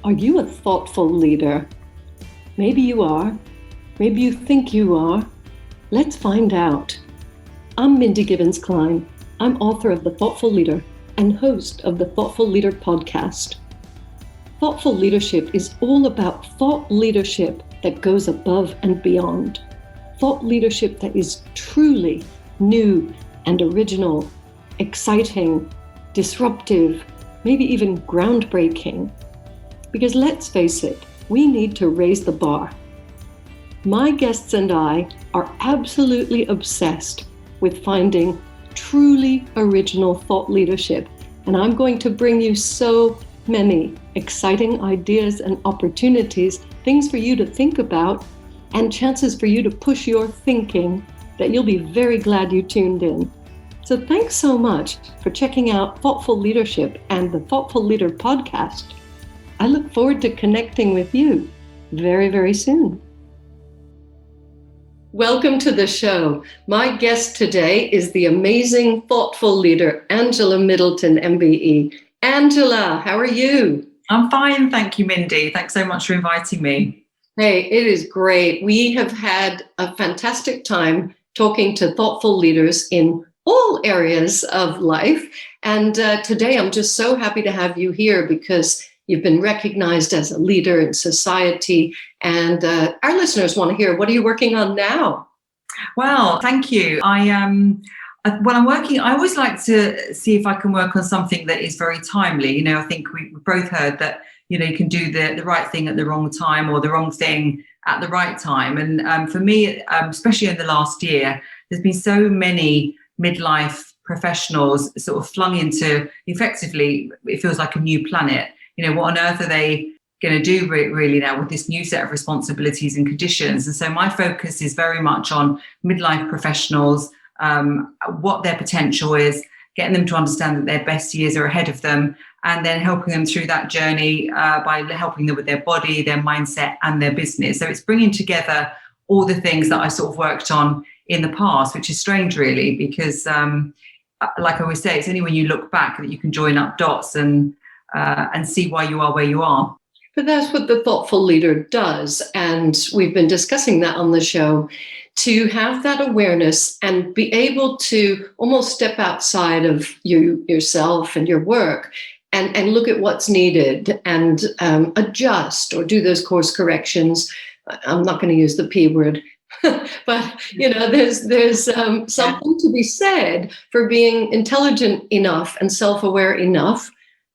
Are you a thoughtful leader? Maybe you are. Maybe you think you are. Let's find out. I'm Mindy Gibbins-Klein. I'm author of The Thoughtful Leader and host of the Thoughtful Leader podcast. Thoughtful leadership is all about thought leadership that goes above and beyond. Thought leadership that is truly new and original, exciting, disruptive, maybe even groundbreaking. Because let's face it, we need to raise the bar. My guests and I are absolutely obsessed with finding truly original thought leadership, and I'm going to bring you so many exciting ideas and opportunities, things for you to think about, and chances for you to push your thinking that you'll be very glad you tuned in. So thanks so much for checking out Thoughtful Leadership and the Thoughtful Leader podcast. I look forward to connecting with you very, very soon. Welcome to the show. My guest today is the amazing thoughtful leader, Angela Middleton, MBE. Angela, how are you? I'm fine, thank you, Mindy. Thanks so much for inviting me. Hey, it is great. We have had a fantastic time talking to thoughtful leaders in all areas of life. And today I'm just so happy to have you here because you've been recognized as a leader in society, and our listeners want to hear, what are you working on now? Well, thank you. When I'm working, I always like to see if I can work on something that is very timely. You know, I think we both heard that, you know, you can do the right thing at the wrong time or the wrong thing at the right time. And for me, especially in the last year, there's been so many midlife professionals sort of flung into, effectively, it feels like a new planet. You know, what on earth are they going to do really now with this new set of responsibilities and conditions? And so my focus is very much on midlife professionals, what their potential is, getting them to understand that their best years are ahead of them, and then helping them through that journey by helping them with their body, their mindset, and their business. So it's bringing together all the things that I sort of worked on in the past, which is strange, really, because like I always say, it's only when you look back that you can join up dots and see why you are where you are. But that's what the thoughtful leader does. And we've been discussing that on the show, to have that awareness and be able to almost step outside of yourself and your work and look at what's needed and adjust or do those course corrections. I'm not going to use the P word, but you know, there's something to be said for being intelligent enough and self-aware enough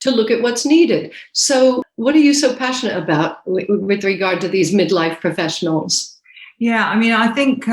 to look at what's needed. So what are you so passionate about with regard to these midlife professionals? Yeah, I mean, I think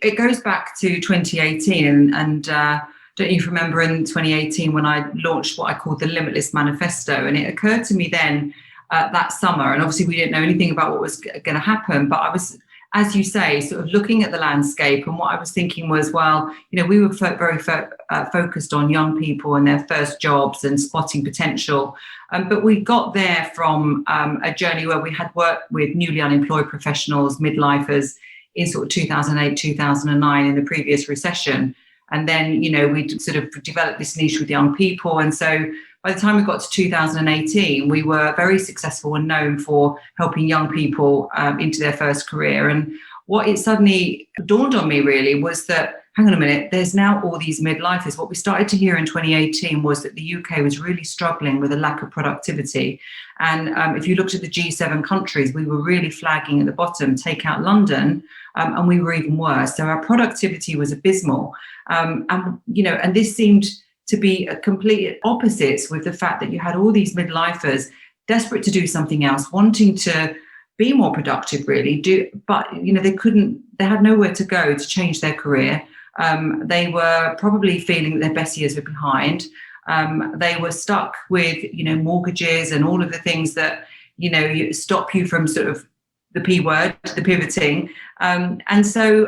it goes back to 2018. And don't you remember in 2018 when I launched what I called the Limitless Manifesto? And it occurred to me then that summer, and obviously we didn't know anything about what was going to happen, but I was, as you say, sort of looking at the landscape, and what I was thinking was, well, you know, we were very focused on young people and their first jobs and spotting potential. But we got there from a journey where we had worked with newly unemployed professionals, midlifers, in sort of 2008, 2009 in the previous recession. And then, you know, we sort of developed this niche with young people. And so by the time we got to 2018, we were very successful and known for helping young people into their first career. And what it suddenly dawned on me really was that, hang on a minute, there's now all these midlifers. What we started to hear in 2018 was that the UK was really struggling with a lack of productivity. And if you looked at the G7 countries, we were really flagging at the bottom, take out London, and we were even worse. So our productivity was abysmal. And, you know, and this seemed to be a complete opposites with the fact that you had all these midlifers desperate to do something else, wanting to be more productive, really, but you know, they had nowhere to go to change their career. They were probably feeling that their best years were behind. They were stuck with, you know, mortgages and all of the things that, you know, stop you from sort of the P word, the pivoting. And so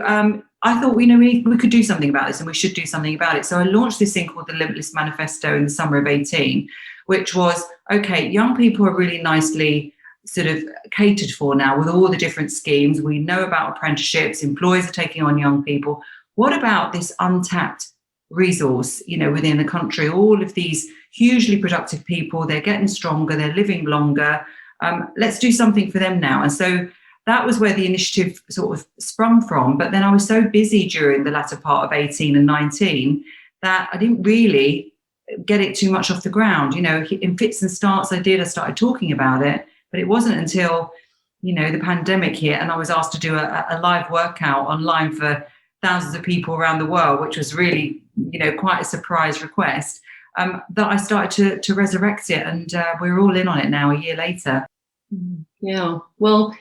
I thought, you know, we could do something about this and we should do something about it. So I launched this thing called the Limitless Manifesto in the summer of 18, which was, okay, young people are really nicely sort of catered for now with all the different schemes. We know about apprenticeships, employers are taking on young people. What about this untapped resource, you know, within the country? All of these hugely productive people, they're getting stronger, they're living longer, Let's do something for them now. And so that was where the initiative sort of sprung from. But then I was so busy during the latter part of 18 and 19 that I didn't really get it too much off the ground. In fits and starts I started talking about it, but it wasn't until, the pandemic hit and I was asked to do a live workout online for thousands of people around the world, which was really, quite a surprise request, that I started to resurrect it. And we're all in on it now a year later. Yeah, well,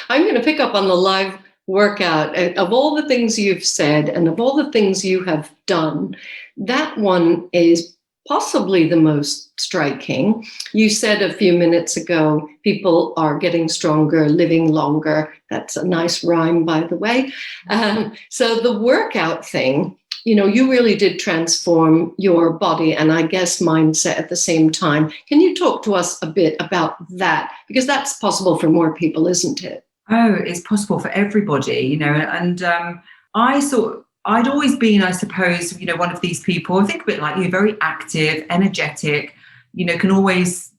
I'm going to pick up on the live workout. Of all the things you've said and of all the things you have done, that one is possibly the most striking. You said a few minutes ago, people are getting stronger, living longer. That's a nice rhyme, by the way. So the workout thing, you really did transform your body and I guess mindset at the same time. Can you talk to us a bit about that? Because that's possible for more people, isn't it? Oh, it's possible for everybody, and I'd always been, I suppose, one of these people, I think a bit like you, very active, energetic, can always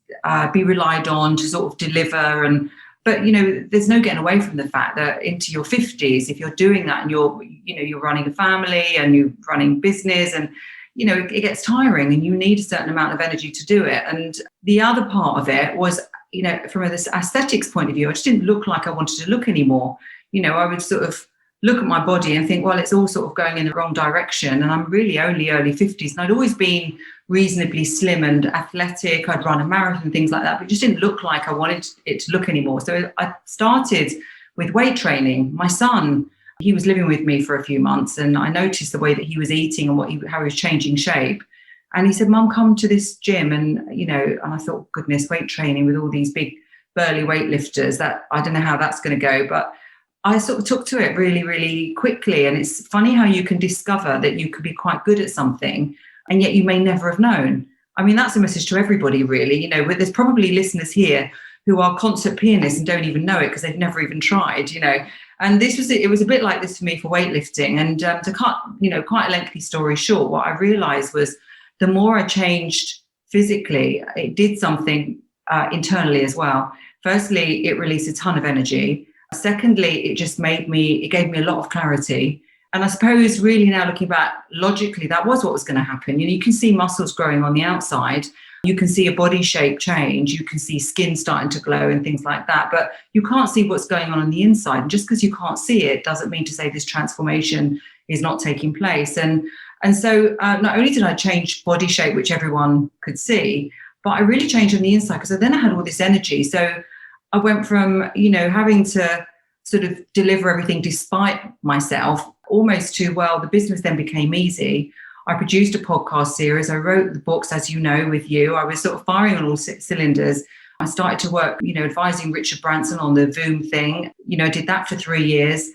be relied on to sort of deliver. But there's no getting away from the fact that into your 50s, if you're doing that and you're running a family and you're running business and, it gets tiring and you need a certain amount of energy to do it. And the other part of it was, from this aesthetics point of view, I just didn't look like I wanted to look anymore. I would sort of look at my body and think, well, it's all sort of going in the wrong direction. And I'm really only early 50s. And I'd always been reasonably slim and athletic. I'd run a marathon, things like that, but it just didn't look like I wanted it to look anymore. So I started with weight training. My son, he was living with me for a few months and I noticed the way that he was eating and how he was changing shape. And he said, Mum, come to this gym. And, and I thought, goodness, weight training with all these big burly weightlifters, that I don't know how that's going to go. But I sort of took to it really, really quickly. And it's funny how you can discover that you could be quite good at something and yet you may never have known. I mean, that's a message to everybody, really. There's probably listeners here who are concert pianists and don't even know it because they've never even tried, And it was a bit like this for me for weightlifting. And to cut, quite a lengthy story short, what I realized was the more I changed physically, it did something internally as well. Firstly, it released a ton of energy. Secondly, it gave me a lot of clarity. And I suppose really now looking back, logically, that was what was going to happen. You can see muscles growing on the outside. You can see a body shape change. You can see skin starting to glow and things like that. But you can't see what's going on the inside. And just because you can't see it doesn't mean to say this transformation is not taking place. And so not only did I change body shape, which everyone could see, but I really changed on the inside because then I had all this energy. So I went from, having to sort of deliver everything despite myself almost to, well, the business then became easy. I produced a podcast series. I wrote the books, as you know, with you. I was sort of firing on all cylinders. I started to work, advising Richard Branson on the Voom thing. Did that for 3 years.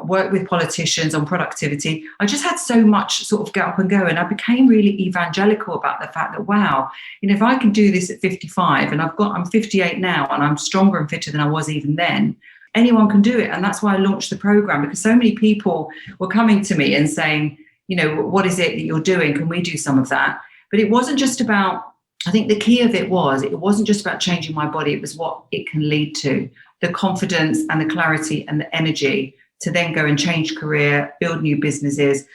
Worked with politicians on productivity. I just had so much sort of get up and go. And I became really evangelical about the fact that, wow, if I can do this at 55 and I'm 58 now and I'm stronger and fitter than I was even then, anyone can do it. And that's why I launched the program, because so many people were coming to me and saying, what is it that you're doing? Can we do some of that? But it wasn't just about, I think the key of it wasn't just about changing my body. It was what it can lead to, the confidence and the clarity and the energy to then go and change career, build new businesses,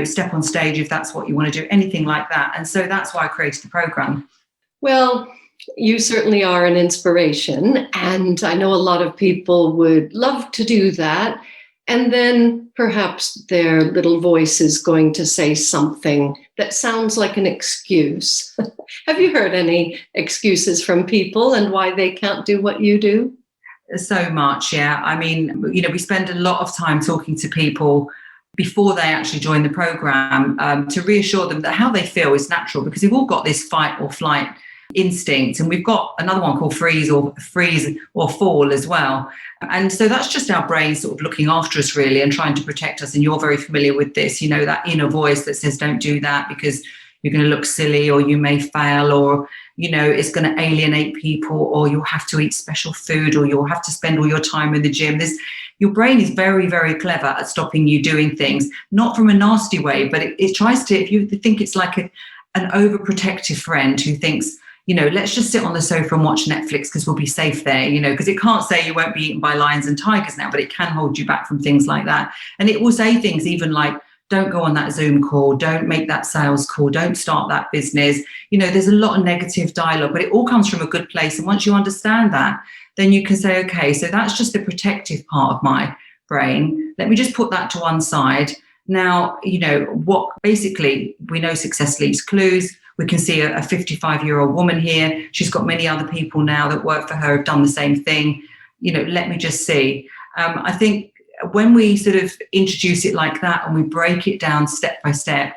step on stage if that's what you want to do, anything like that. And so that's why I created the program. Well, you certainly are an inspiration. And I know a lot of people would love to do that. And then perhaps their little voice is going to say something that sounds like an excuse. Have you heard any excuses from people and why they can't do what you do? So much, yeah. I mean, we spend a lot of time talking to people before they actually join the program to reassure them that how they feel is natural, because we've all got this fight or flight instinct, and we've got another one called freeze or fall as well. And so that's just our brain sort of looking after us really and trying to protect us. And you're very familiar with this, that inner voice that says don't do that because you're going to look silly, or you may fail, or it's going to alienate people, or you'll have to eat special food, or you'll have to spend all your time in the gym. Your brain is very, very clever at stopping you doing things, not from a nasty way, but it tries to, if you think it's like an overprotective friend who thinks, let's just sit on the sofa and watch Netflix because we'll be safe there, because it can't say you won't be eaten by lions and tigers now, but it can hold you back from things like that. And it will say things even like, don't go on that Zoom call, don't make that sales call, don't start that business. There's a lot of negative dialogue, but it all comes from a good place. And once you understand that, then you can say, okay, so that's just the protective part of my brain. Let me just put that to one side. Now, what basically we know success leaves clues. We can see a 55-year-old woman here. She's got many other people now that work for her have done the same thing. Let me just see. I think when we sort of introduce it like that and we break it down step by step,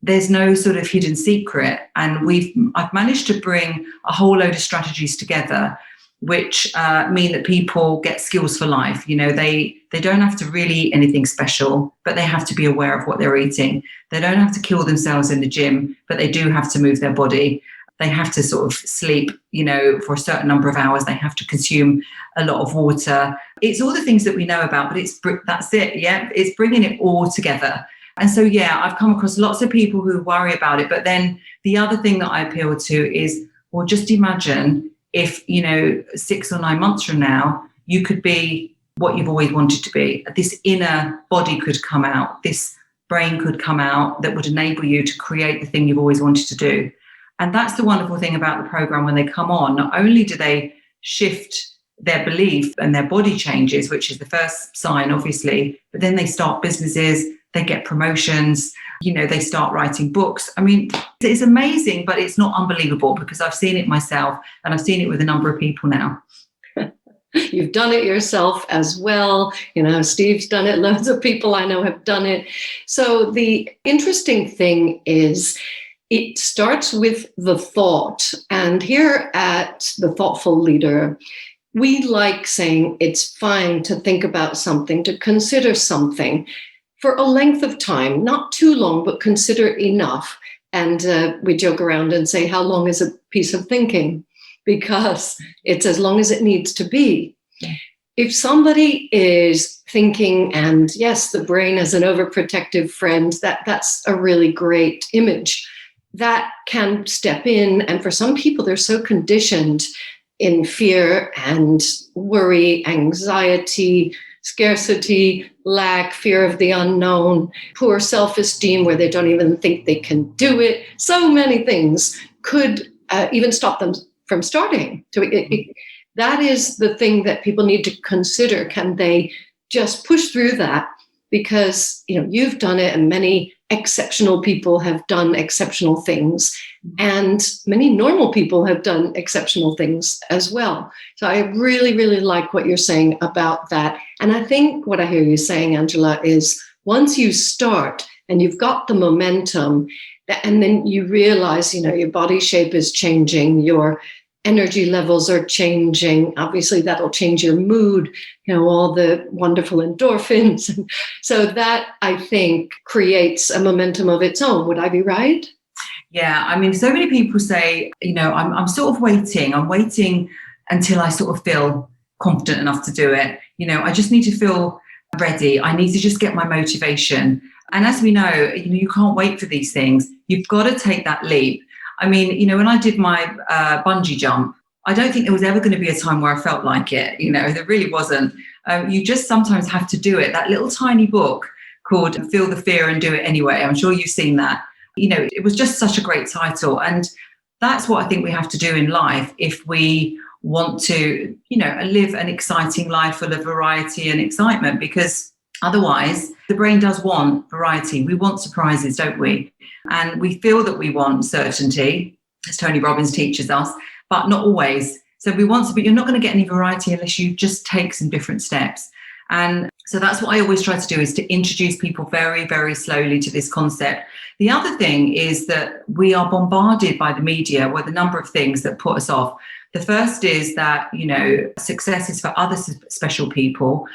there's no sort of hidden secret. And I've managed to bring a whole load of strategies together, which mean that people get skills for life. They don't have to really eat anything special, but they have to be aware of what they're eating. They don't have to kill themselves in the gym, but they do have to move their body. They have to sort of sleep, for a certain number of hours. They have to consume a lot of water. It's all the things that we know about, but that's it. Yeah, it's bringing it all together. And so, I've come across lots of people who worry about it. But then the other thing that I appeal to is, well, just imagine if, 6 or 9 months from now, you could be what you've always wanted to be. This inner body could come out. This brain could come out that would enable you to create the thing you've always wanted to do. And that's the wonderful thing about the program. When they come on, not only do they shift their belief and their body changes, which is the first sign, obviously, but then they start businesses, they get promotions, they start writing books. I mean, it's amazing, but it's not unbelievable because I've seen it myself and I've seen it with a number of people now. You've done it yourself as well. Steve's done it. Loads of people I know have done it. So the interesting thing is, it starts with the thought. And here at The Thoughtful Leader, we like saying it's fine to think about something, to consider something for a length of time, not too long, but consider enough. And we joke around and say, how long is a piece of thinking? Because it's as long as it needs to be. Yeah. If somebody is thinking, and yes, the brain as an overprotective friend, that's a really great image. That can step in. And for some people, they're so conditioned in fear and worry, anxiety, scarcity, lack, fear of the unknown, poor self-esteem, where they don't even think they can do it. So many things could even stop them from starting. So that is the thing that people need to consider. Can they just push through that? Because you've done it, and many exceptional people have done exceptional things, and many normal people have done exceptional things as well. So I really, really like what you're saying about that. And I think what I hear you saying, Angela, is once you start and you've got the momentum, and then you realize, your body shape is changing, your energy levels are changing. Obviously, that'll change your mood, all the wonderful endorphins. So that, I think, creates a momentum of its own. Would I be right? Yeah. I mean, so many people say, I'm sort of waiting. I'm waiting until I sort of feel confident enough to do it. I just need to feel ready. I need to just get my motivation. And as we know, you can't wait for these things. You've got to take that leap. I mean, when I did my bungee jump, I don't think there was ever going to be a time where I felt like it. There really wasn't. You just sometimes have to do it. That little tiny book called Feel the Fear and Do It Anyway. I'm sure you've seen that. It was just such a great title. And that's what I think we have to do in life if we want to, live an exciting life full of variety and excitement, because otherwise the brain does want variety. We want surprises, don't we? And we feel that we want certainty, as Tony Robbins teaches us, but not always. So we want to, but you're not going to get any variety unless you just take some different steps. And so that's what I always try to do, is to introduce people very, very slowly to this concept. The other thing is that we are bombarded by the media with a number of things that put us off. The first is that, success is for other special people.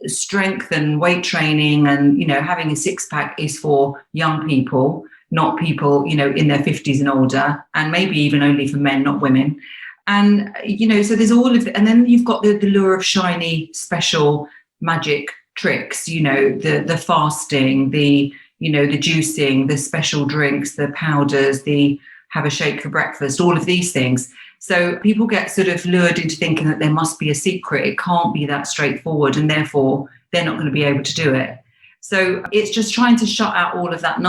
Strength and weight training and, having a six-pack is for young people, not people, in their 50s and older, and maybe even only for men, not women. And, so there's all of it. And then you've got the lure of shiny, special magic tricks, the fasting, the juicing, the special drinks, the powders, the have a shake for breakfast, all of these things. So people get sort of lured into thinking that there must be a secret. It can't be that straightforward, and therefore they're not going to be able to do it. So it's just trying to shut out all of that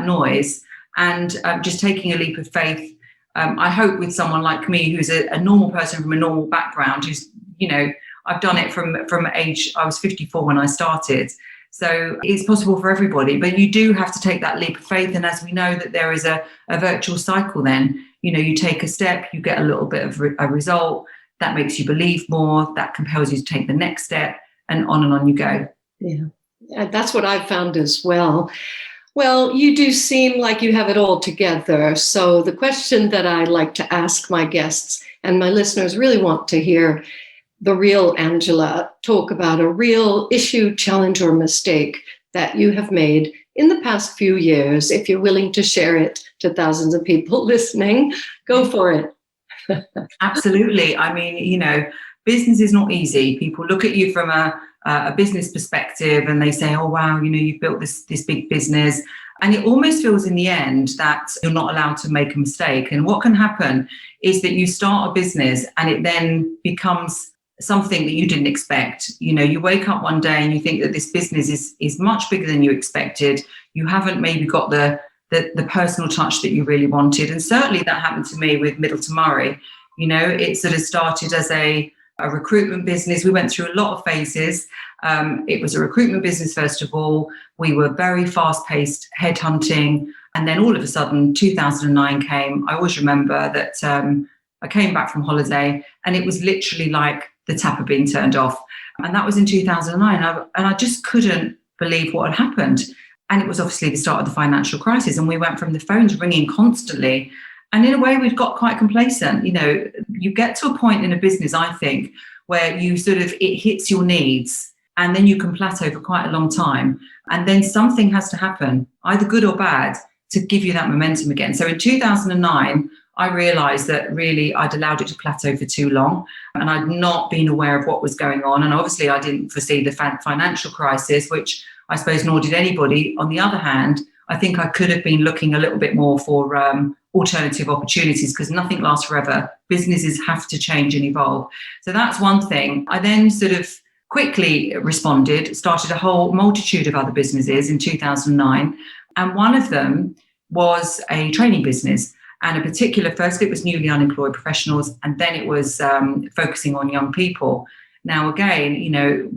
noise and just taking a leap of faith. I hope with someone like me, who's a normal person from a normal background, who's, I've done it from age, I was 54 when I started. So it's possible for everybody, but you do have to take that leap of faith. And as we know that there is a virtual cycle, then, you take a step, you get a little bit of a result that makes you believe more, that compels you to take the next step, and on you go. Yeah, that's what I've found as well. Well, you do seem like you have it all together. So the question that I like to ask my guests, and my listeners really want to hear the real Angela talk about a real issue, challenge, or mistake that you have made in the past few years. If you're willing to share it to thousands of people listening, go for it. Absolutely. I mean, business is not easy. People look at you from a business perspective and they say, oh, wow, you've built this big business. And it almost feels in the end that you're not allowed to make a mistake. And what can happen is that you start a business and it then becomes something that you didn't expect. You wake up one day and you think that this business is much bigger than you expected. You haven't maybe got the personal touch that you really wanted. And certainly that happened to me with Middleton Murray. It sort of started as a recruitment business. We went through a lot of phases. It was a recruitment business, first of all. We were very fast-paced headhunting. And then all of a sudden, 2009 came. I always remember that I came back from holiday and it was literally like the tap had been turned off. And that was in 2009. And I just couldn't believe what had happened. And it was obviously the start of the financial crisis. And we went from the phones ringing constantly. And in a way, we've got quite complacent. You get to a point in a business, I think, where you it hits your needs and then you can plateau for quite a long time. And then something has to happen, either good or bad, to give you that momentum again. So in 2009, I realized that really I'd allowed it to plateau for too long and I'd not been aware of what was going on. And obviously I didn't foresee the financial crisis, which I suppose nor did anybody. On the other hand, I think I could have been looking a little bit more for alternative opportunities, because nothing lasts forever. Businesses have to change and evolve. So that's one thing. I then sort of quickly responded, started a whole multitude of other businesses in 2009. And one of them was a training business. And in particular, first it was newly unemployed professionals, and then it was focusing on young people. Now, again,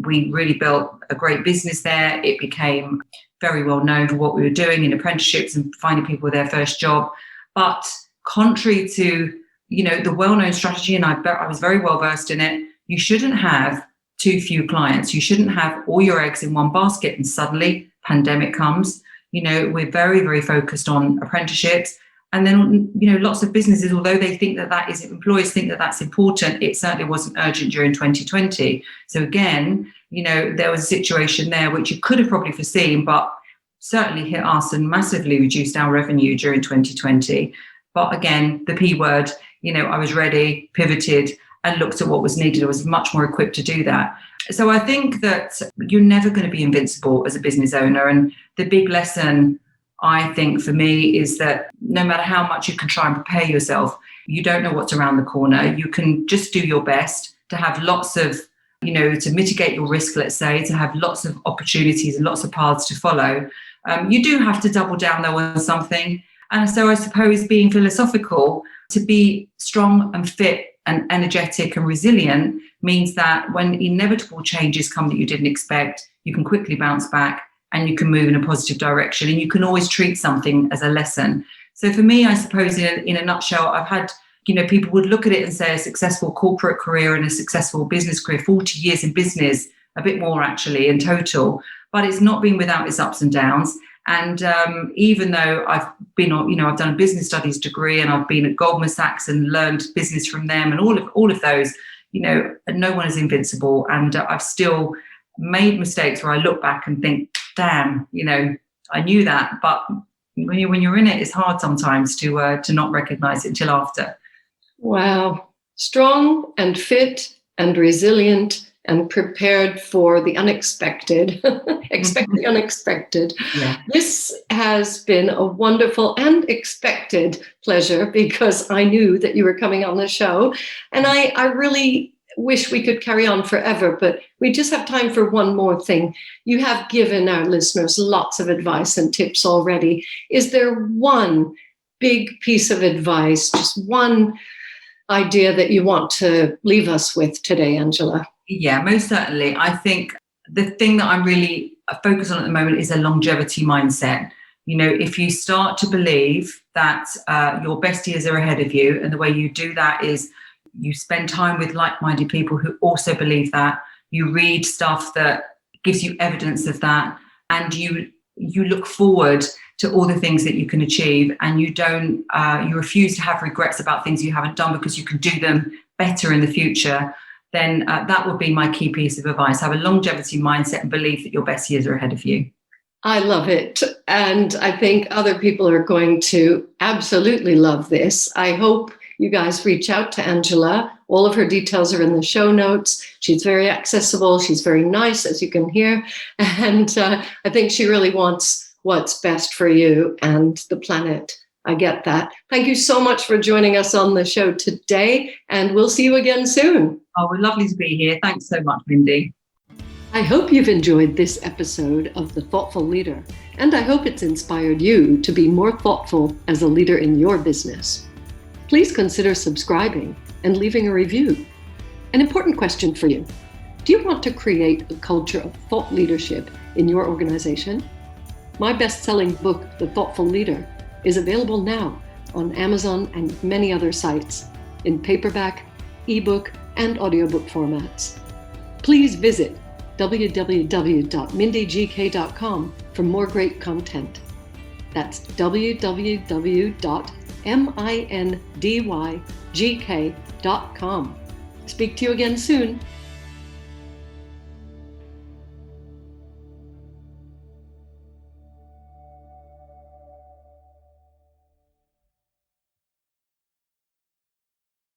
we really built a great business there. It became very well known for what we were doing in apprenticeships and finding people their first job. But contrary to, the well-known strategy, and I was very well versed in it, you shouldn't have too few clients. You shouldn't have all your eggs in one basket and suddenly pandemic comes. We're very, very focused on apprenticeships. And then, lots of businesses, although they think that is, employers think that that's important, it certainly wasn't urgent during 2020. So again, there was a situation there which you could have probably foreseen, but certainly hit us and massively reduced our revenue during 2020. But again, the P word, I was ready, pivoted, and looked at what was needed. I was much more equipped to do that. So I think that you're never going to be invincible as a business owner. And the big lesson, I think, for me, is that no matter how much you can try and prepare yourself, you don't know what's around the corner. You can just do your best to have lots of, to mitigate your risk, let's say, to have lots of opportunities and lots of paths to follow. You do have to double down, though, on something. And so I suppose being philosophical, to be strong and fit and energetic and resilient means that when inevitable changes come that you didn't expect, you can quickly bounce back and you can move in a positive direction, and you can always treat something as a lesson. So for me, I suppose in a nutshell, I've had, people would look at it and say a successful corporate career and a successful business career, 40 years in business, a bit more actually in total, but it's not been without its ups and downs. And even though I've been on, I've done a business studies degree and I've been at Goldman Sachs and learned business from them and all of those, no one is invincible. And I've still made mistakes where I look back and think, damn, I knew that. But when you're in it, it's hard sometimes to not recognize it until after. Wow. Strong and fit and resilient and prepared for the unexpected. Expect the unexpected. Yeah. This has been a wonderful and expected pleasure because I knew that you were coming on the show. And I really wish we could carry on forever, but we just have time for one more thing. You have given our listeners lots of advice and tips already. Is there one big piece of advice, just one idea that you want to leave us with today, Angela? Yeah, most certainly. I think the thing that I'm really focused on at the moment is a longevity mindset. You know, if you start to believe that your best years are ahead of you, and the way you do that is you spend time with like-minded people who also believe that, you read stuff that gives you evidence of that, and you look forward to all the things that you can achieve, and you refuse to have regrets about things you haven't done because you can do them better in the future, then that would be my key piece of advice. Have a longevity mindset and believe that your best years are ahead of you. I love it. And I think other people are going to absolutely love this. I hope you guys reach out to Angela. All of her details are in the show notes. She's very accessible. She's very nice, as you can hear. And I think she really wants what's best for you and the planet. I get that. Thank you so much for joining us on the show today, and we'll see you again soon. Oh, we're lovely to be here. Thanks so much, Mindy. I hope you've enjoyed this episode of The Thoughtful Leader, and I hope it's inspired you to be more thoughtful as a leader in your business. Please consider subscribing and leaving a review. An important question for you. Do you want to create a culture of thought leadership in your organization? My best-selling book, The Thoughtful Leader, is available now on Amazon and many other sites in paperback, ebook, and audiobook formats. Please visit www.mindygk.com for more great content. That's www.mindygk.com. Speak to you again soon.